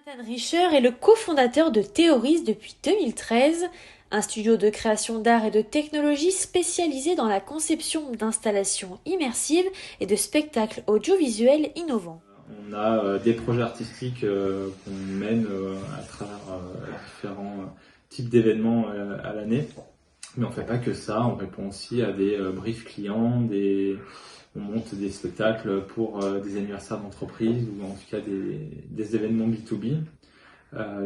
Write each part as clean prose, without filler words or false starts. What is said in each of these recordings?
Jonathan Richer est le cofondateur de Theoris depuis 2013, un studio de création d'art et de technologie spécialisé dans la conception d'installations immersives et de spectacles audiovisuels innovants. On a des projets artistiques qu'on mène à travers différents types d'événements à l'année. Mais on fait pas que ça, on répond aussi à des briefs clients, on monte des spectacles pour des anniversaires d'entreprise ou en tout cas des événements B2B.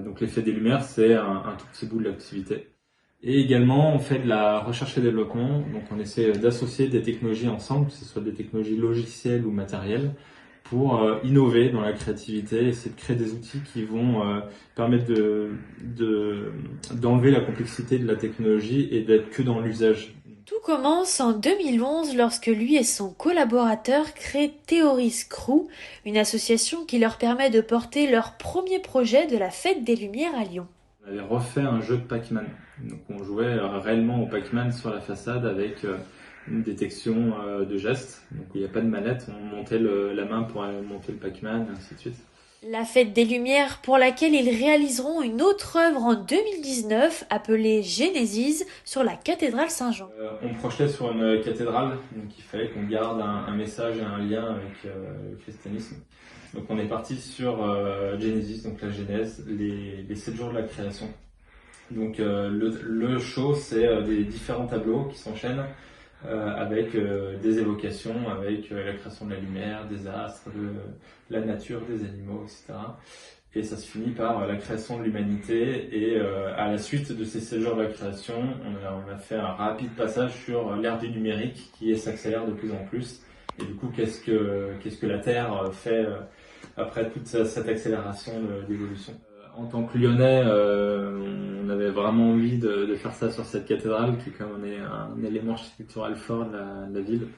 Donc l'effet des lumières, c'est un tout petit bout de l'activité. Et également, on fait de la recherche et développement, donc on essaie d'associer des technologies ensemble, que ce soit des technologies logicielles ou matérielles, pour innover dans la créativité, essayer de créer des outils qui vont permettre d'enlever la complexité de la technologie et d'être que dans l'usage. Tout commence en 2011 lorsque lui et son collaborateur créent Theoris Crew, une association qui leur permet de porter leur premier projet de la Fête des Lumières à Lyon. On avait refait un jeu de Pac-Man. Donc on jouait réellement au Pac-Man sur la façade avec une détection de gestes. Donc il n'y a pas de manette, on montait la main pour monter le Pac-Man, et ainsi de suite. La Fête des Lumières pour laquelle ils réaliseront une autre œuvre en 2019 appelée Genesis sur la cathédrale Saint-Jean. On projetait sur une cathédrale, donc il fallait qu'on garde un message et un lien avec le christianisme. Donc on est parti sur Genesis, donc la Genèse, les 7 jours de la création. Donc le show, c'est des différents tableaux qui s'enchaînent avec des évocations, avec la création de la lumière, des astres, de la nature, des animaux, etc. Et ça se finit par la création de l'humanité. Et à la suite de ces 7 jours de la création, on a fait un rapide passage sur l'ère du numérique qui s'accélère de plus en plus. Et du coup, qu'est-ce que la Terre fait après toute cette accélération d'évolution? En tant que Lyonnais, on avait vraiment envie de faire ça sur cette cathédrale qui, comme on est un élément architectural fort de la ville.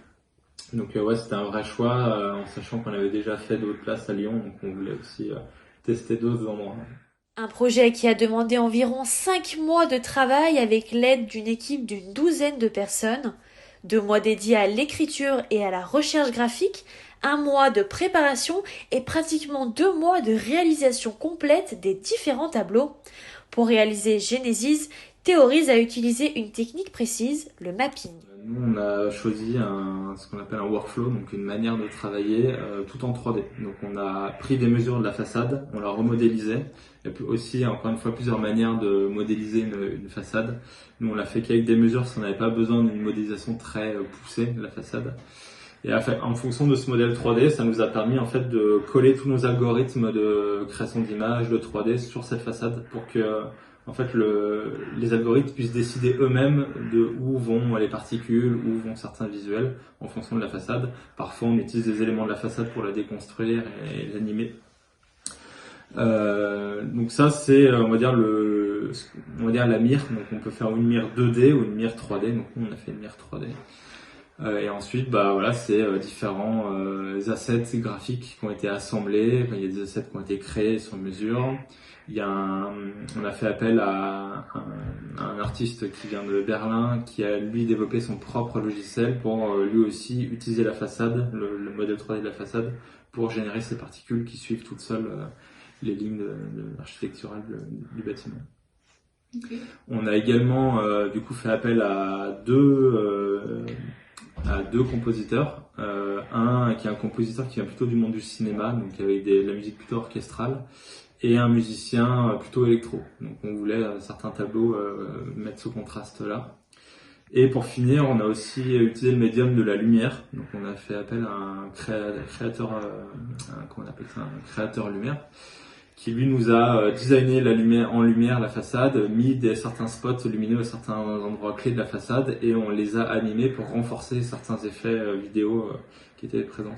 Donc ouais, c'était un vrai choix, en sachant qu'on avait déjà fait d'autres places à Lyon, donc on voulait aussi tester d'autres endroits. Un projet qui a demandé environ 5 mois de travail avec l'aide d'une équipe d'une douzaine de personnes, 2 mois dédiés à l'écriture et à la recherche graphique, 1 mois de préparation et pratiquement 2 mois de réalisation complète des différents tableaux. Pour réaliser Genesis, Theoris a utilisé une technique précise, le mapping. Nous, on a choisi ce qu'on appelle un workflow, donc une manière de travailler tout en 3D. Donc on a pris des mesures de la façade, on l'a remodélisée. Il y a aussi, encore une fois, plusieurs manières de modéliser une façade. Nous, on l'a fait qu'avec des mesures, si on n'avait pas besoin d'une modélisation très poussée de la façade. Et en fonction de ce modèle 3D, ça nous a permis en fait de coller tous nos algorithmes de création d'images, de 3D sur cette façade pour que en fait les algorithmes puissent décider eux-mêmes de où vont les particules, où vont certains visuels en fonction de la façade. Parfois, on utilise des éléments de la façade pour la déconstruire et l'animer. Donc ça, c'est on va dire la mire. Donc on peut faire une mire 2D ou une mire 3D. Donc nous, on a fait une mire 3D. Et ensuite, bah voilà, c'est différents assets graphiques qui ont été assemblés. Il y a des assets qui ont été créés sur mesure. On a fait appel à un artiste qui vient de Berlin, qui a lui développé son propre logiciel pour lui aussi utiliser la façade, le modèle 3D de la façade, pour générer ces particules qui suivent toutes seules les lignes architecturales du bâtiment. Okay. On a également du coup fait appel à deux compositeurs, un qui est un compositeur qui vient plutôt du monde du cinéma, donc avec de la musique plutôt orchestrale, et un musicien plutôt électro. Donc on voulait certains tableaux mettre ce contraste-là. Et pour finir, on a aussi utilisé le médium de la lumière. Donc on a fait appel à un créateur, un créateur lumière, qui lui nous a designé la lumière, la façade, mis certains spots lumineux à certains endroits clés de la façade, et on les a animés pour renforcer certains effets vidéo qui étaient présents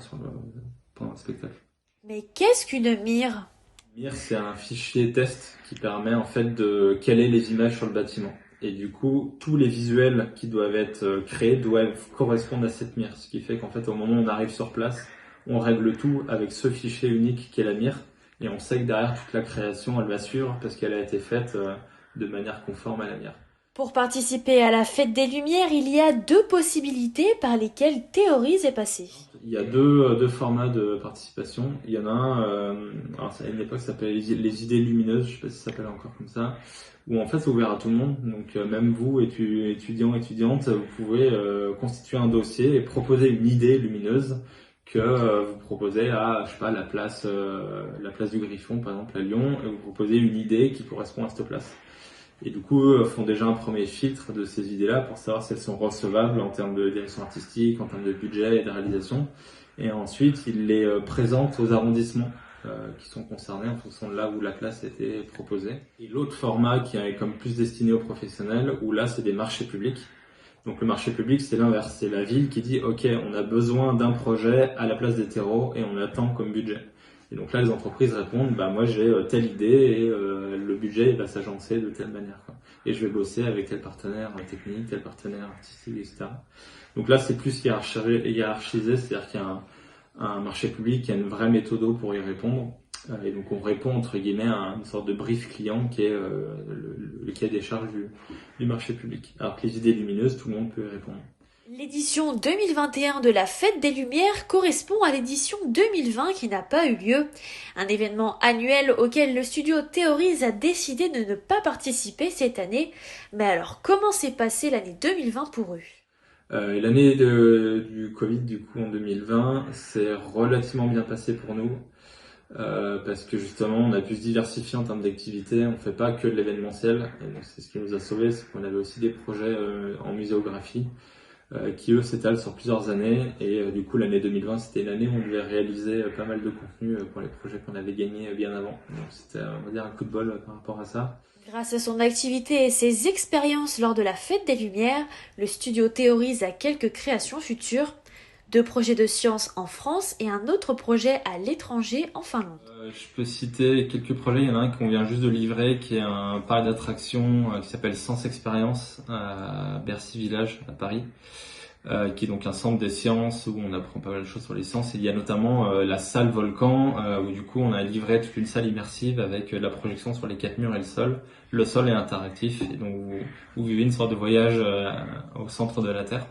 pendant le spectacle. Mais qu'est-ce qu'une mire ? Mire, c'est un fichier test qui permet en fait de caler les images sur le bâtiment. Et du coup, tous les visuels qui doivent être créés doivent correspondre à cette mire. Ce qui fait qu'en fait, au moment où on arrive sur place, on règle tout avec ce fichier unique qui est la mire. Et on sait que derrière toute la création, elle va suivre parce qu'elle a été faite de manière conforme à la mire. Pour participer à la Fête des Lumières, il y a deux possibilités par lesquelles Théorise est passé. Il y a deux formats de participation. Il y en a un, alors à une époque ça s'appelait les idées lumineuses, je sais pas si ça s'appelle encore comme ça, où en fait c'est ouvert à tout le monde. Donc même vous, étudiants, étudiantes, vous pouvez constituer un dossier et proposer une idée lumineuse que vous proposez à, je sais pas, la place du Griffon par exemple à Lyon, et vous proposez une idée qui correspond à cette place. Et du coup, font déjà un premier filtre de ces idées-là pour savoir si elles sont recevables en termes de direction artistique, en termes de budget et de réalisation. Et ensuite, ils les présentent aux arrondissements qui sont concernés en fonction de là où la classe a été proposée. Et l'autre format qui est comme plus destiné aux professionnels, où là, c'est des marchés publics. Donc le marché public, c'est l'inverse. C'est la ville qui dit, OK, on a besoin d'un projet à la place des terreaux et on attend comme budget. Et donc là, les entreprises répondent, bah moi j'ai telle idée et le budget il va s'agencer de telle manière, quoi. Et je vais bosser avec tel partenaire technique, tel partenaire artistique, etc. Donc là, c'est plus hiérarchisé, c'est-à-dire qu'il y a un marché public, il y a une vraie méthode pour y répondre. Et donc on répond entre guillemets à une sorte de brief client qui est le cahier des charges du marché public. Alors que les idées lumineuses, tout le monde peut y répondre. L'édition 2021 de la Fête des Lumières correspond à l'édition 2020 qui n'a pas eu lieu. Un événement annuel auquel le studio Théorise a décidé de ne pas participer cette année. Mais alors, comment s'est passée l'année 2020 pour eux? L'année du Covid, du coup, en 2020, c'est relativement bien passé pour nous. Parce que justement, on a pu se diversifier en termes d'activités. On fait pas que de l'événementiel. Et donc, c'est ce qui nous a sauvés, c'est qu'on avait aussi des projets en muséographie. Qui eux s'étalent sur plusieurs années et du coup l'année 2020 c'était l'année où on devait réaliser pas mal de contenu pour les projets qu'on avait gagnés bien avant, donc c'était on va dire un coup de bol par rapport à ça. Grâce à son activité et ses expériences lors de la Fête des Lumières, le studio Théorise a quelques créations futures, deux projets de science en France et un autre projet à l'étranger en Finlande. Je peux citer quelques projets. Il y en a un qu'on vient juste de livrer, qui est un parc d'attractions qui s'appelle Sens Expérience à Bercy Village à Paris, qui est donc un centre des sciences où on apprend pas mal de choses sur les sciences. Et il y a notamment la salle Volcan où du coup on a livré toute une salle immersive avec la projection sur les quatre murs et le sol. Le sol est interactif et donc vous vivez une sorte de voyage au centre de la Terre.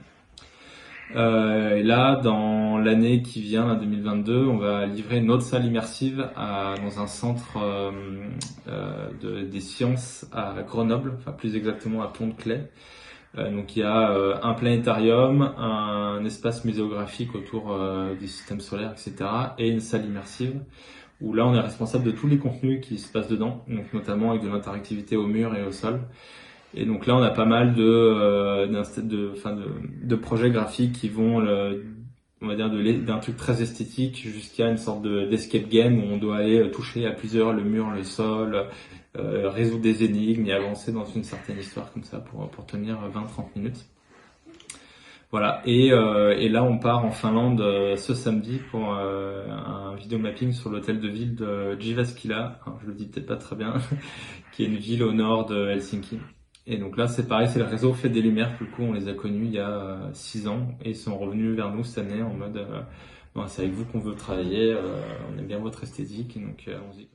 Et là, dans l'année qui vient, la 2022, on va livrer une autre salle immersive dans un centre des sciences à Grenoble, enfin plus exactement à Pont-de-Claix. Donc il y a un planétarium, un espace muséographique autour des systèmes solaires, etc. et une salle immersive où là on est responsable de tous les contenus qui se passent dedans, donc notamment avec de l'interactivité au mur et au sol. Et donc là, on a pas mal de projets graphiques qui vont, on va dire, d'un truc très esthétique jusqu'à une sorte d'escape game où on doit aller toucher à plusieurs le mur, le sol, résoudre des énigmes et avancer dans une certaine histoire comme ça pour tenir 20-30 minutes. Voilà. Et là, on part en Finlande ce samedi pour un vidéomapping sur l'hôtel de ville de Jyväskylä. Alors, je le dis peut-être pas très bien, qui est une ville au nord de Helsinki. Et donc là, c'est pareil, c'est le réseau Fête des Lumières. Du coup, on les a connus il y a 6 ans et ils sont revenus vers nous cette année en mode bon, c'est avec vous qu'on veut travailler, on aime bien votre esthétique et donc on se dit